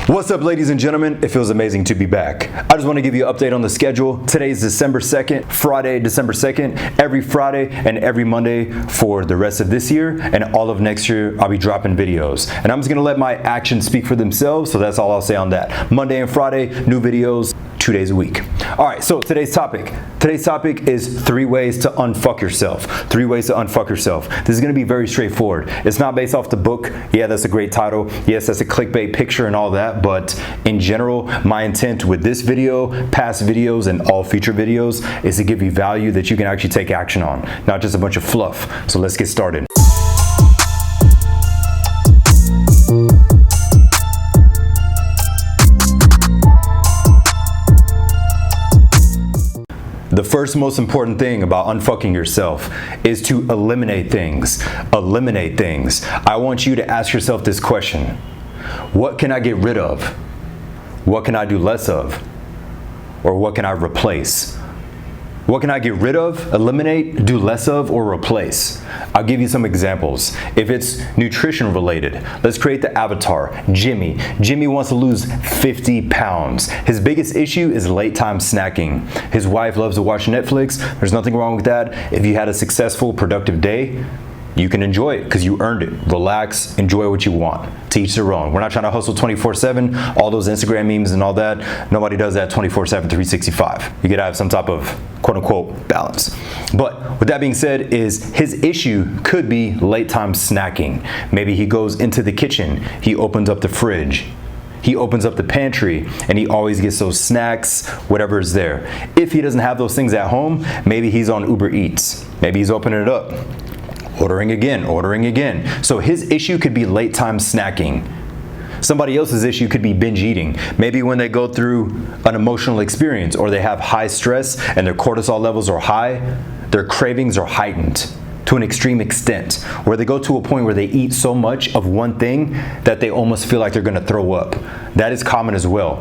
What's up, ladies and gentlemen? It feels amazing to be back. I just want to give you an update on the schedule. Today is December 2nd, Friday, December 2nd. Every Friday and every Monday for the rest of this year and all of next year, I'll be dropping videos. And I'm just going to let my actions speak for themselves, so that's all I'll say on that. Monday and Friday, new videos, 2 days a week. All right, so today's topic. Today's topic is 3 ways to unfuck yourself. 3 ways to unfuck yourself. This is gonna be very straightforward. It's not based off the book. Yeah, that's a great title. Yes, that's a clickbait picture and all that, but in general, my intent with this video, past videos, and all future videos is to give you value that you can actually take action on, not just a bunch of fluff. So let's get started. The first most important thing about unfucking yourself is to eliminate things. Eliminate things. I want you to ask yourself this question. What can I get rid of? What can I do less of? Or what can I replace? What can I get rid of, eliminate, do less of, or replace? I'll give you some examples. If it's nutrition related, let's create the avatar, Jimmy. Jimmy wants to lose 50 pounds. His biggest issue is late time snacking. His wife loves to watch Netflix. There's nothing wrong with that. If you had a successful, productive day, you can enjoy it because you earned it. Relax, enjoy what you want. To each their own. We're not trying to hustle 24/7. All those Instagram memes and all that, nobody does that 24/7, 365. You gotta have some type of quote unquote balance. But with that being said, is his issue could be late time snacking. Maybe he goes into the kitchen, he opens up the fridge, he opens up the pantry, and he always gets those snacks, whatever is there. If he doesn't have those things at home, maybe he's on Uber Eats. Maybe he's opening it up. Ordering again, ordering again. So his issue could be late time snacking. Somebody else's issue could be binge eating. Maybe when they go through an emotional experience or they have high stress and their cortisol levels are high, their cravings are heightened to an extreme extent, where they go to a point where they eat so much of one thing that they almost feel like they're gonna throw up. That is common as well.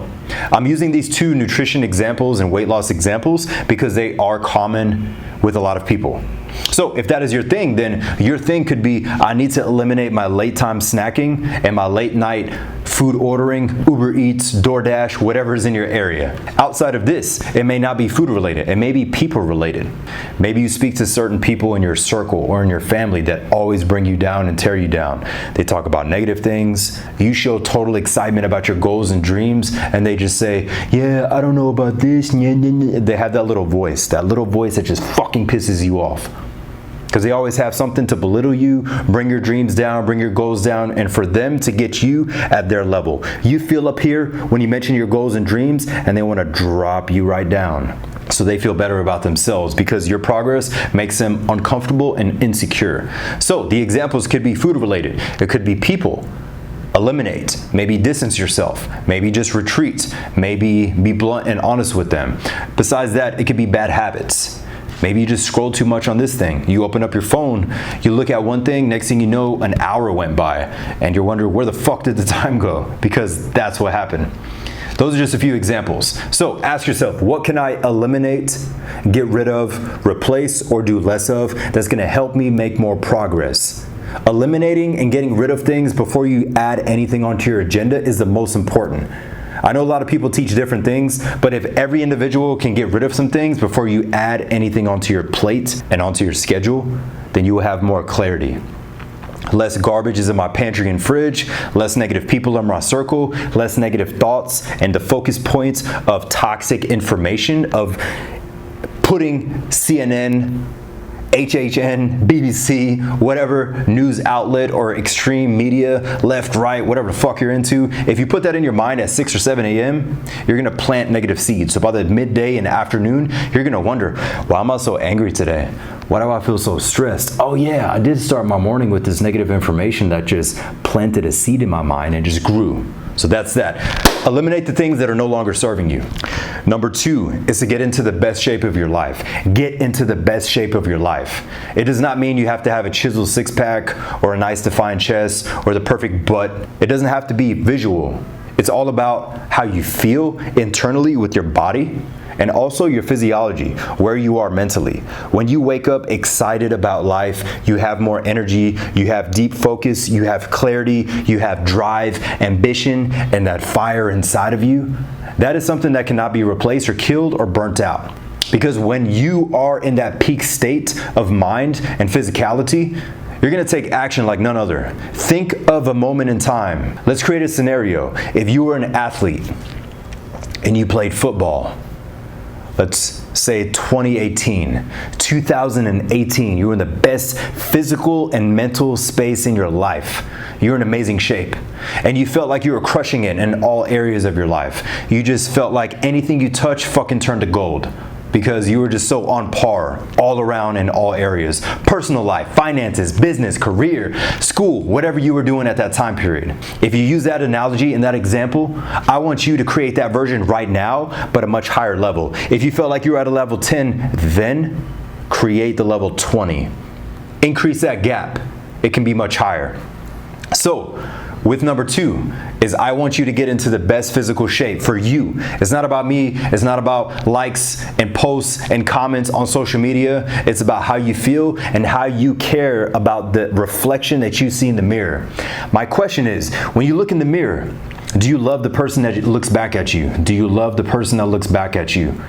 I'm using these 2 nutrition examples and weight loss examples because they are common with a lot of people. So if that is your thing, then your thing could be, I need to eliminate my late time snacking and my late night food ordering, Uber Eats, DoorDash, whatever is in your area. Outside of this, it may not be food related. It may be people related. Maybe you speak to certain people in your circle or in your family that always bring you down and tear you down. They talk about negative things. You show total excitement about your goals and dreams, and they just say, yeah, I don't know about this. They have that little voice that just fucking pisses you off. Because they always have something to belittle you, bring your dreams down, bring your goals down, and for them to get you at their level. You feel up here when you mention your goals and dreams, and they want to drop you right down. So they feel better about themselves because your progress makes them uncomfortable and insecure. So the examples could be food related. It could be people. Eliminate, maybe distance yourself, maybe just retreat, maybe be blunt and honest with them. Besides that, it could be bad habits. Maybe you just scroll too much on this thing. You open up your phone, you look at one thing, next thing you know, an hour went by, and you're wondering where the fuck did the time go? Because that's what happened. Those are just a few examples. So ask yourself, what can I eliminate, get rid of, replace, or do less of that's gonna help me make more progress? Eliminating and getting rid of things before you add anything onto your agenda is the most important. I know a lot of people teach different things, but if every individual can get rid of some things before you add anything onto your plate and onto your schedule, then you will have more clarity. Less garbage is in my pantry and fridge, less negative people in my circle, less negative thoughts, and the focus points of toxic information, of putting CNN, HHN, BBC, whatever news outlet or extreme media, left, right, whatever the fuck you're into, if you put that in your mind at 6 or 7 a.m., you're gonna plant negative seeds. So by the midday and afternoon, you're gonna wonder, why am I so angry today? Why do I feel so stressed? Oh yeah, I did start my morning with this negative information that just planted a seed in my mind and just grew. So that's that. Eliminate the things that are no longer serving you. Number 2 is to get into the best shape of your life. Get into the best shape of your life. It does not mean you have to have a chiseled 6-pack or a nice defined chest or the perfect butt. It doesn't have to be visual. It's all about how you feel internally with your body and also your physiology, where you are mentally. When you wake up excited about life, you have more energy, you have deep focus, you have clarity, you have drive, ambition, and that fire inside of you. That is something that cannot be replaced or killed or burnt out. Because when you are in that peak state of mind and physicality, you're gonna take action like none other. Think of a moment in time. Let's create a scenario. If you were an athlete and you played football, let's say 2018, you were in the best physical and mental space in your life. You're in amazing shape and you felt like you were crushing it in all areas of your life. You just felt like anything you touched fucking turned to gold, because you were just so on par all around in all areas. Personal life, finances, business, career, school, whatever you were doing at that time period. If you use that analogy and that example, I want you to create that version right now, but a much higher level. If you felt like you were at a level 10, then create the level 20. Increase that gap. It can be much higher. So, with number 2 is I want you to get into the best physical shape for you. It's not about me. It's not about likes and posts and comments on social media. It's about how you feel and how you care about the reflection that you see in the mirror. My question is, when you look in the mirror, do you love the person that looks back at you? Do you love the person that looks back at you?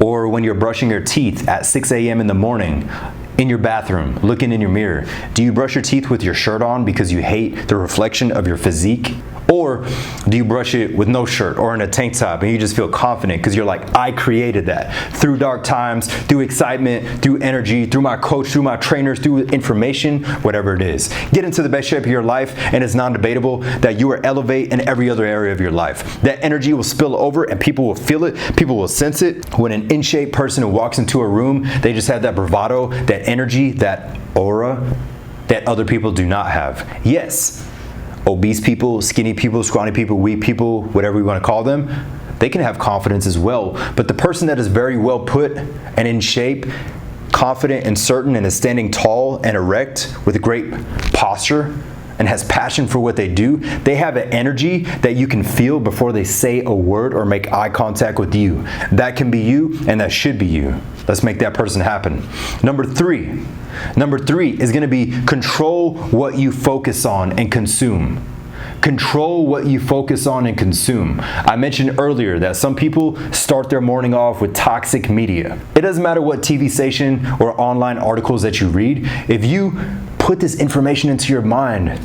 Or when you're brushing your teeth at 6 a.m. in the morning, in your bathroom, looking in your mirror, do you brush your teeth with your shirt on because you hate the reflection of your physique? Or do you brush it with no shirt or in a tank top and you just feel confident because you're like, I created that through dark times, through excitement, through energy, through my coach, through my trainers, through information, whatever it is. Get into the best shape of your life, and it's non-debatable that you will elevate in every other area of your life. That energy will spill over and people will feel it, people will sense it. When an in-shape person who walks into a room, they just have that bravado, that energy, that aura that other people do not have. Yes, obese people, skinny people, scrawny people, weak people, whatever we want to call them, they can have confidence as well. But the person that is very well put and in shape, confident and certain, and is standing tall and erect with great posture and has passion for what they do, they have an energy that you can feel before they say a word or make eye contact with you. That can be you, and that should be you. Let's make that person happen. Number three is gonna be control what you focus on and consume. Control what you focus on and consume. I mentioned earlier that some people start their morning off with toxic media. It doesn't matter what TV station or online articles that you read. If you put this information into your mind,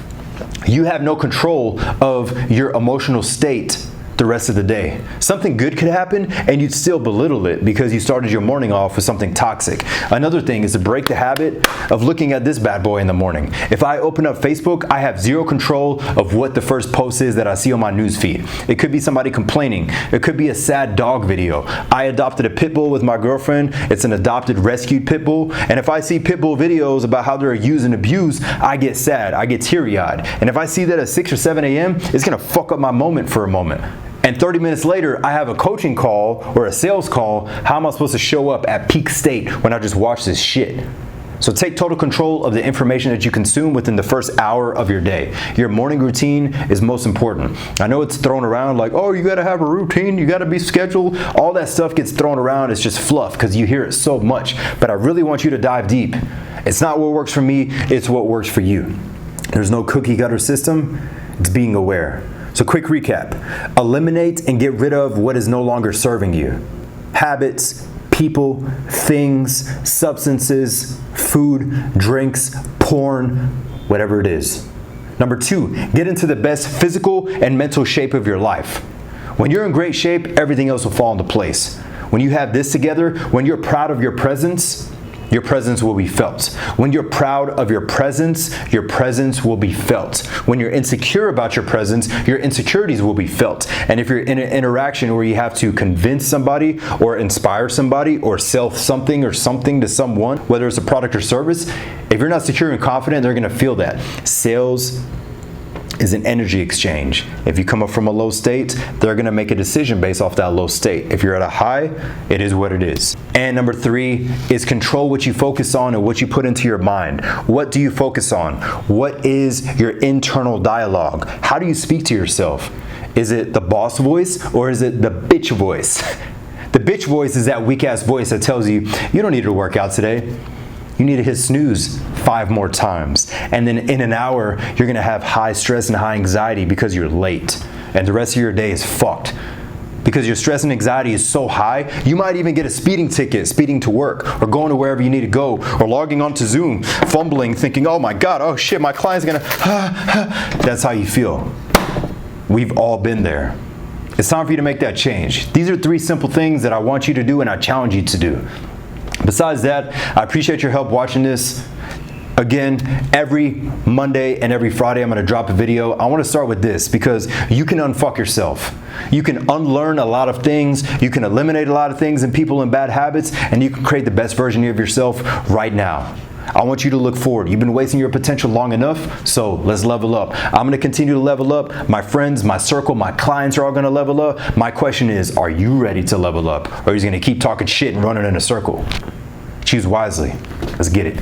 you have no control of your emotional state the rest of the day. Something good could happen and you'd still belittle it because you started your morning off with something toxic. Another thing is to break the habit of looking at this bad boy in the morning. If I open up Facebook, I have zero control of what the first post is that I see on my news feed. It could be somebody complaining. It could be a sad dog video. I adopted a pit bull with my girlfriend. It's an adopted rescued pit bull. And if I see pit bull videos about how they're used and abused, I get sad. I get teary-eyed. And if I see that at 6 or 7 a.m., it's gonna fuck up my moment for a moment. And 30 minutes later, I have a coaching call or a sales call. How am I supposed to show up at peak state when I just watch this shit? So take total control of the information that you consume within the first hour of your day. Your morning routine is most important. I know it's thrown around like, oh, you gotta have a routine, you gotta be scheduled. All that stuff gets thrown around. It's just fluff because you hear it so much. But I really want you to dive deep. It's not what works for me, it's what works for you. There's no cookie cutter system, it's being aware. So quick recap, eliminate and get rid of what is no longer serving you. Habits, people, things, substances, food, drinks, porn, whatever it is. Number 2, get into the best physical and mental shape of your life. When you're in great shape, everything else will fall into place. When you have this together, when you're proud of your presence will be felt. When you're proud of your presence will be felt. When you're insecure about your presence, your insecurities will be felt. And if you're in an interaction where you have to convince somebody or inspire somebody or sell something or something to someone, whether it's a product or service, if you're not secure and confident, they're gonna feel that. Sales is an energy exchange. If you come up from a low state, they're gonna make a decision based off that low state. If you're at a high, it is what it is. And number 3 is control what you focus on and what you put into your mind. What do you focus on? What is your internal dialogue? How do you speak to yourself? Is it the boss voice or is it the bitch voice? The bitch voice is that weak ass voice that tells you, you don't need to work out today. You need to hit snooze 5 more times. And then in an hour, you're gonna have high stress and high anxiety because you're late. And the rest of your day is fucked. Because your stress and anxiety is so high, you might even get a speeding ticket, speeding to work, or going to wherever you need to go, or logging onto Zoom, fumbling, thinking, oh my God, oh shit, my client's gonna, That's how you feel. We've all been there. It's time for you to make that change. These are 3 simple things that I want you to do and I challenge you to do. Besides that, I appreciate your help watching this. Again, every Monday and every Friday I'm gonna drop a video. I wanna start with this because you can unfuck yourself. You can unlearn a lot of things, you can eliminate a lot of things and people and bad habits, and you can create the best version of yourself right now. I want you to look forward. You've been wasting your potential long enough, so let's level up. I'm gonna continue to level up. My friends, my circle, my clients are all gonna level up. My question is, are you ready to level up? Or are you gonna keep talking shit and running in a circle? Choose wisely. Let's get it.